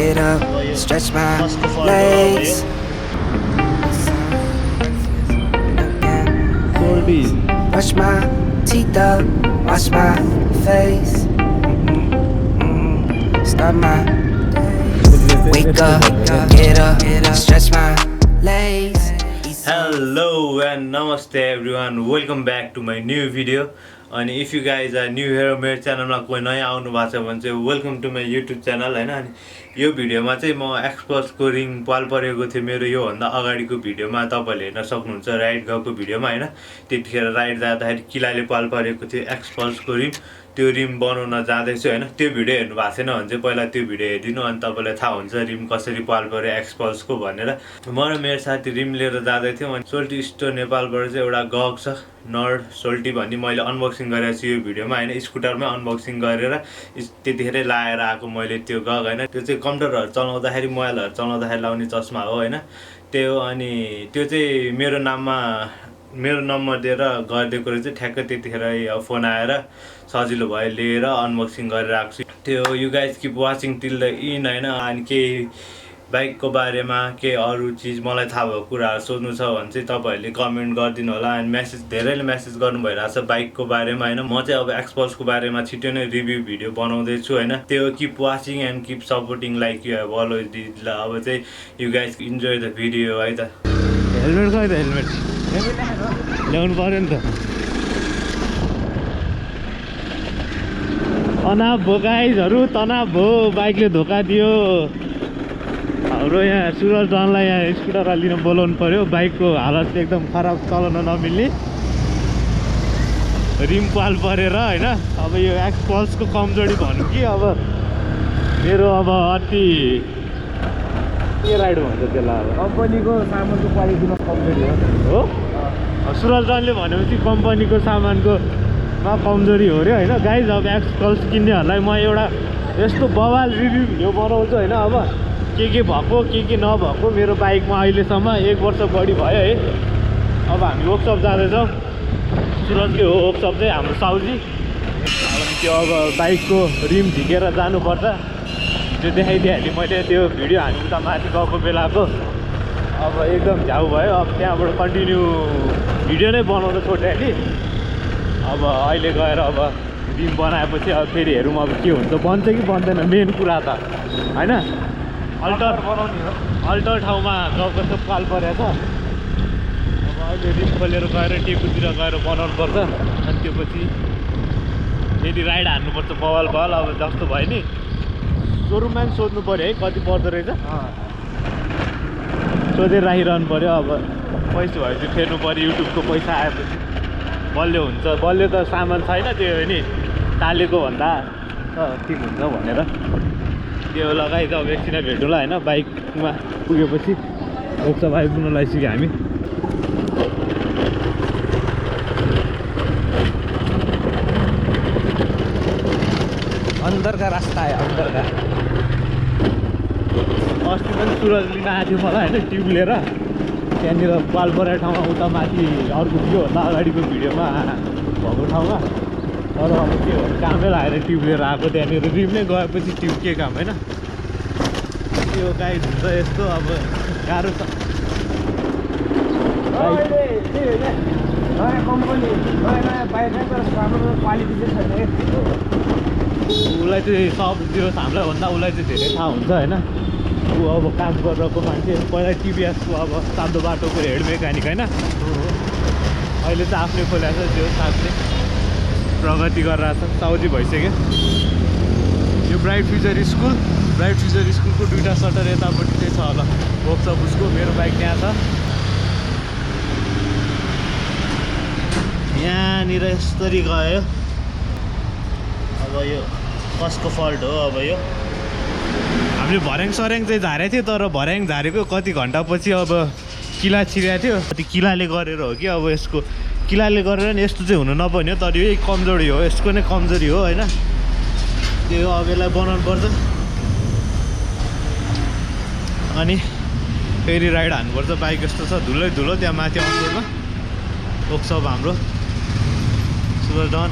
get up, stretch my legs. Solti. Brush my teeth up, wash my face. Start my day. Wake up, get up, stretch my legs. Hello and namaste everyone, welcome back to my new video. And if you guys are new here मेरो च्यानलमा कोही नयाँ आउनु भएको छ भने चाहिँ welcome to my YouTube channel हैन। अनि यो भिडियोमा चाहिँ म एक्सपल्सको रिङ पाल परेको थियो मेरो यो भन्दा अगाडिको भिडियोमा तपाईहरुले हेर्न सक्नुहुन्छ राइड गएको भिडियोमा हैन। त्यतिखेर राइड जाँदाखेरि किलाले पाल परेको थियो एक्सपल्सको रिम, त्यो रिम बनाउन जाँदैछु हैन। त्यो भिडियो हेर्नु भएको छैन भने चाहिँ पहिला त्यो भिडियो हेरिदिनु अनि तपाईलाई थाहा हुन्छ रिम कसरी पाल पर्यो एक्सपल्सको भनेर। म र मेरो साथी रिम लिएर जाँदै थियौँ अनि सोल्टी स्टोर नेपालबाट चाहिँ एउटा गहक छ नर्ड सोल्टी भन्ने मैले अनबक्सिङ गरेको छु यो भिडियोमा हैन। स्कुटरमै अनबक्सिङ गरेर त्यतिखेरै लाएर आएको मैले त्यो गहक हैन। त्यो चाहिँ कम्प्युटरहरु चलाउँदाखेरि मोबाइलहरु चलाउँदाखेरि लाउने चस्मा हो हैन त्यो। अनि त्यो चाहिँ मेरो नम्बर दिएर गरिदिएको रहेछ ठ्याक्क त्यतिखेर फोन आएर सजिलो भयो लिएर अनबक्सिङ गरेर आएको छु। त्यो you guys keep watching till the in हैन। अनि केही बाइकको बारेमा केही अरू चिज मलाई थाहा भएको कुराहरू सोध्नु छ भने चाहिँ तपाईहरुले कमेन्ट गरिदिनु होला। अनि धेरैले मेसेज गर्नु भइरहेछ बाइकको बारेमा हैन। म चाहिँ अब एक्सपल्सको बारेमा छिटो नै रिभ्यू भिडियो बनाउँदै छु हैन। त्यो keep watching and keep supporting like you have always did. ल अब चाहिँ you guys enjoy the video है त। हेलमेट खै त हेलमेट ल्याउनु पर्यो नि त। तनाव भो गाइजहरु, तनाव भो, बाइकले धोका दियो। हाम्रो यहाँ सुरज डनलाई यहाँ स्कुटर लिन बोलाउनु पर्यो। बाइकको हालत एकदम खराब, चलाउन नमिल्ने, रिम पाल परेर हैन। अब यो एक्सपल्सको कमजोरी भनौँ कि अब मेरो अब अति के राइड भन्छ त्यसलाई, अब कम्पनीको सामानको क्वालिटीमा कमजोरी हो। सुरज डनले भनेपछि कम्पनीको सामानको कमजोरी हो रे हैन। गाइज अब एक्सपल्स किन्नेहरूलाई म एउटा यस्तो बवाल रिभ्यू भिडियो बनाउँछु हैन। अब के भएको के नभएको मेरो बाइकमा अहिलेसम्म 1 वर्ष बढी भयो है। अब हामी वर्कसप जाँदैछौँ। सुरजकै हो वर्कसप चाहिँ हाम्रो साउजी। अनि त्यो अब बाइकको रिम झिकेर जानुपर्छ, त्यो देखाइदिइहालेँ मैले त्यो भिडियो हामी उता माथि गएको बेलाको। अब एकदम झ्याउ भयो। अब त्यहाँबाट कन्टिन्यू भिडियो नै बनाउन छोडिहालेँ। अब अहिले गएर अब रिम बनाएपछि अब फेरि हेरौँ अब के हुन्छ, बन्छ कि बन्दैन मेन कुरा त हैन। अल्टर ठाउँमा गएको छ पाल परेको छ। अब अहिले रिम खोलेर गएर टेपुतिर गएर बनाउनु पर्छ। अनि त्यो पछि फेरि राइड हान्नुपर्छ बवाल बवाल। अब जस्तो भयो नि सोरुममा पनि सोध्नु पऱ्यो है कति पर्दो रहेछ, सोधेर राखिरहनु पऱ्यो। अब पैसा भएपछि फेर्नु पऱ्यो, युट्युबको पैसा आएपछि बलियो हुन्छ। बलियो त सामान छैन त्यो नि, टालेको भन्दा ठिक हुन्छ भनेर त्यो लगाइ त अब एकछिन भेटौँला हैन। बाइकमा पुगेपछि वर्कसप आइपुग्न लागिसक्यो हामी। अंदर का रास्ता है, अंदर का। अस्ति पनि सुरज लिन आएको थियो मलाई होइन ट्युब लिएर त्यहाँनिर पाल परेको ठाउँमा, उता माथि अर्को त्योभन्दा अगाडिको भिडियोमा भएको ठाउँमा। तर अब के हो कामै लागेर ट्युब लिएर आएको त्यहाँनिर। रिम नै गएपछि ट्युब के काम होइन। त्यो गाइड हुन्छ यस्तो, अब गाह्रो छ। नयाँ कम्पनी नयाँ बाइक तर सामानको क्वालिटी चाहिँ छैन। उसलाई चाहिँ सब त्यो हामीलाई भन्दा उसलाई चाहिँ धेरै थाहा हुन्छ होइन। ऊ अब काम गरेको मान्छे, पहिला टिभीएसको अब तातो बाटोको हेड मेकानिक होइन। अहिले चाहिँ आफ्नै खोलेको छ, त्यो साथले प्रगति गरिरहेको छ, साउजी भइसक्यो। यो ब्राइट फ्युचर स्कुलको 2टा सटर यतापट्टि चाहिँ छ होला वर्कसप उसको। मेरो बाइक त्यहाँ छ। यहाँनिर यसरी गयो। अब यो कसको फल्ट हो, अब यो हामीले भर्याङ चाहिँ झारेको थियो, तर भर्याङ झारेको कति घन्टापछि अब किला छिरेको थियो। कति किलाले गरेर हो कि अब यसको किलाले गरेर नि यस्तो चाहिँ हुनु नपर्ने हो, तर यही कमजोरी हो, यसको नै कमजोरी हो होइन। त्यो अब यसलाई बनाउनु पर्छ अनि फेरि राइड हान्नुपर्छ। बाइक यस्तो छ धुलै धुलो त्यहाँ माथि अनरोडमा वर्कसप हाम्रो सुरज डन।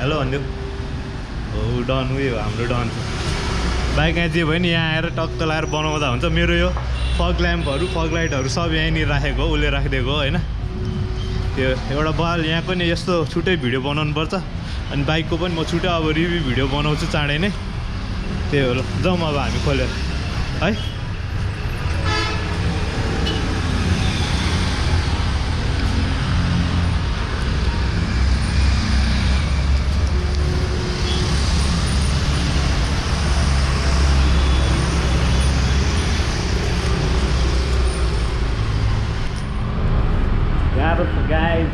हेलो भनिदेऊ हो डन उयो हाम्रो डन बाइक यहाँ जे भयो नि यहाँ आएर टक्क लगाएर बनाउँदा हुन्छ मेरो यो फग ल्याम्पहरू फग लाइटहरू सब यहीँनिर राखेको हो उसले राखिदिएको हो होइन त्यो एउटा बल यहाँको नि यस्तो छुट्टै भिडियो बनाउनु पर्छ अनि बाइकको पनि म छुट्टै अब रिभ्यू भिडियो बनाउँछु चाँडै नै त्यही हो ल जाउँ अब हामी खोलेर है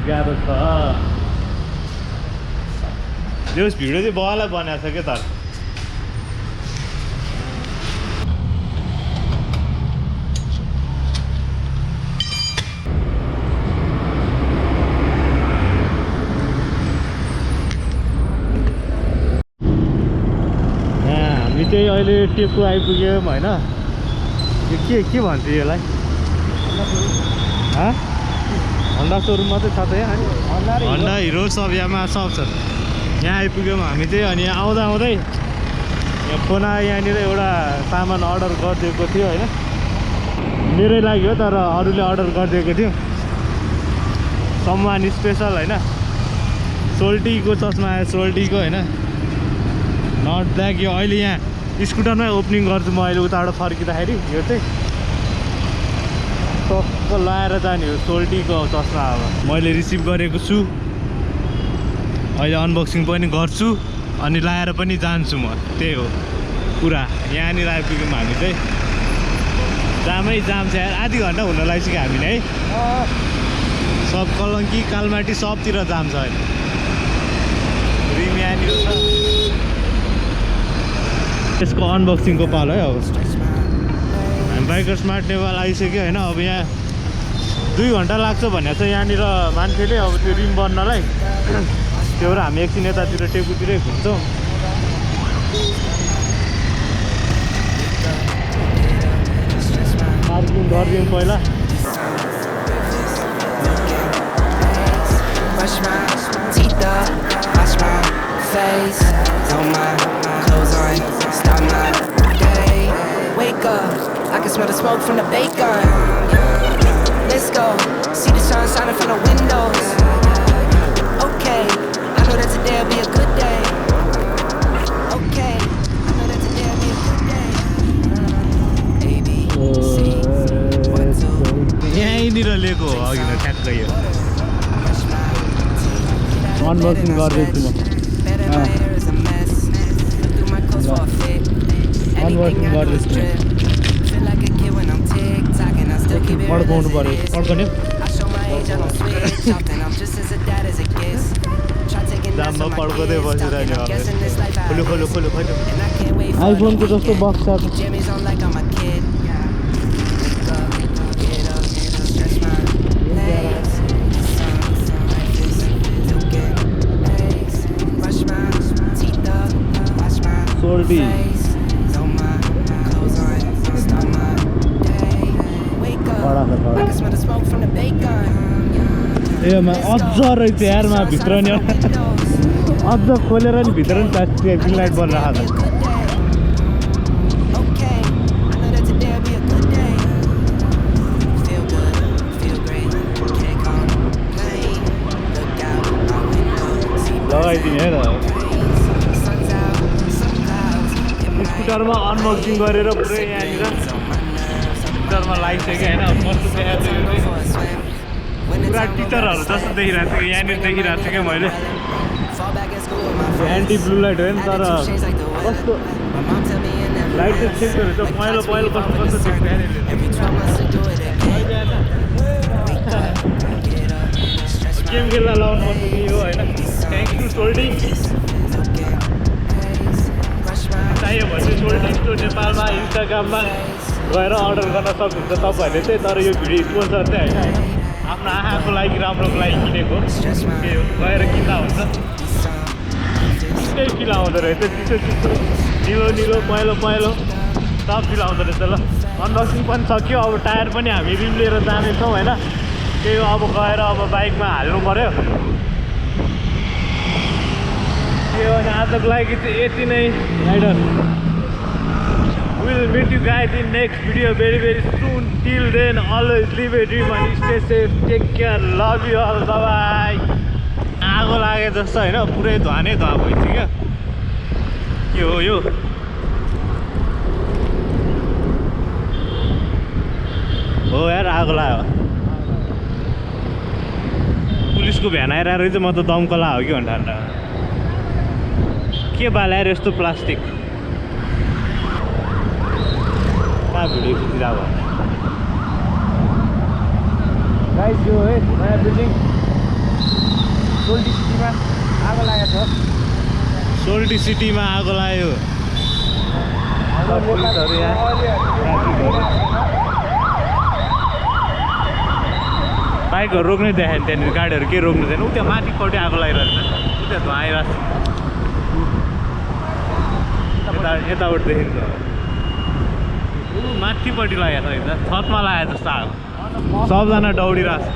गाह्रो छ जोस् भिडियो चाहिँ बहला बनाएको छ क्या तर हामी चाहिँ अहिले टेकु आइपुग्यौँ होइन यो के भन्छ यसलाई होन्डा सोरुम मात्रै छ त यहाँ होन्डा हिरो सब यामा सब छ यहाँ आइपुग्यौँ हामी चाहिँ अनि यहाँ आउँदा आउँदै यहाँ फोन आयो यहाँनिर एउटा सामान अर्डर गरिदिएको थियो होइन मेरै लागि हो तर अरूले अर्डर गरिदिएको थियो सम्मान स्पेसल होइन सोल्टीको चस्मा आयो सोल्टीको होइन नट ब्ल्याक यो अहिले यहाँ स्कुटरमै ओपनिङ गर्छु म अहिले उताबाट फर्किँदाखेरि यो चाहिँ टक्क लगाएर जाने हो सोल्टीको चस्मा अब मैले रिसिभ गरेको छु अहिले अनबक्सिङ पनि गर्छु अनि लगाएर पनि जान्छु म त्यही हो कुरा यहाँनिर आइपुग्यौँ हामी चाहिँ जामै जाम छ यार आधी घन्टा हुन लागिसक्यो हामीले है सब कलङ्की कालमाटी सबतिर जाम छ अहिले रिम यहाँनिर छ यसको अनबक्सिङको पालो है अब बाइकर स्मार्ट नेपाल आइसक्यो होइन अब यहाँ 2 घन्टा लाग्छ भनेको छ यहाँनिर मान्छेले अब त्यो रिम बन्नलाई त्यो भएर हामी एकछिन यतातिर टेकुतिरै घुम्छौँ पार्किङ गरिदिउँ पहिला I can smell the smoke from the bacon. Let's go. See the sun shining from the windows. Okay, I know that today will be a good day. Okay, I know that today will be a good day. A, B, C, 1, 2. यहीँनिर लिएको हो अघि न ठ्याक्कै यो unboxing गर्दैछु म unboxing गर्दैछु पड्काउनु पऱ्यो पड्काउने जाममा पड्काउँदै बसिरहने खोल्यो खोल्यो खोल्यो खोल्यो आइफोनको जस्तो बक्स छ सोल्टी एमा अझ रहेछ यारमा भित्र नि अझ खोलेर नि भित्र नि प्लास्टिक लाइट बनाइरहेको छ लगाइदिने है त स्कुटरमा अनबक्सिङ गरेर पुरै यहाँनिर स्कुटरमा लगाइसक्यो होइन कस्तो छ पुरा टिचरहरू जस्तो देखिरहेको थियो यहाँनिर देखिरहेको छु क्या मैले एन्टी ब्लू लाइट हो नि तर कस्तो लाइट चाहिँ ठिकै रहेछ पहेँलो पहेँलो कस्तो कस्तो देख्छ यहाँनिर गेम खेल्न लाउनु पर्छ कि यो होइन थ्याङ्क यू सोल्टी चाहियो भने सोल्टी स्टोर नेपालमा इन्स्टाग्राममा गएर अर्डर गर्न सक्नुहुन्छ तपाईँहरूले चाहिँ तर यो भिडियो स्पोन्सर चाहिँ होइन आफ्नो आँखाको लागि राम्रोको लागि किनेको के हो गएर किन्दा हुन्छ त्यही फिल आउँदो रहेछ चिसो चिसो निलो निलो पहेँलो पहेँलो सब फिल आउँदो रहेछ ल अनबक्सिङ पनि सक्यो अब टायर पनि हामी रिम लिएर जानेछौँ होइन त्यही हो अब गएर अब बाइकमा हाल्नु पऱ्यो यो भने आजको लागि चाहिँ यति नै rider will meet you guys in next video very soon till then always live a dream and stay safe take care love you all bye आगो लागे जस्तो होइन पुरै धुवा नै धुवा भइन्छ क्या के हो यो हो यार आगो लाग्यो पुलिसको भ्यान आइरहेको रहेछ म त दमकला हो कि भनेर के बाल्याएर यस्तो प्लास्टिक कहाँ भिडियो खिचिरहेको गाइस यो है नयाँ बिल्डिङ सोल्टी सिटीमा आगो लागेको छ सोल्टी सिटीमा आगो लाग्यो पुलिसहरू यहाँ बाइकहरू रोक्नै देखायो त्यहाँनिर गाडीहरू केही रोक्नु छैन उ त्यहाँ माथिपट्टि आगो लागिरहेको छ उ त्यहाँ धुवा आइरहेको छ यताबाट देखिन्छ माथिपट्टि लागेको छ त छतमा लागेको जस्तो आगो सबजना दौडिरहेको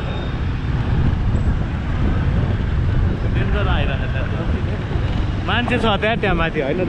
छ डेन्जर आइरहेको छ त्यहाँ मान्छे छ त्यहाँ माथि होइन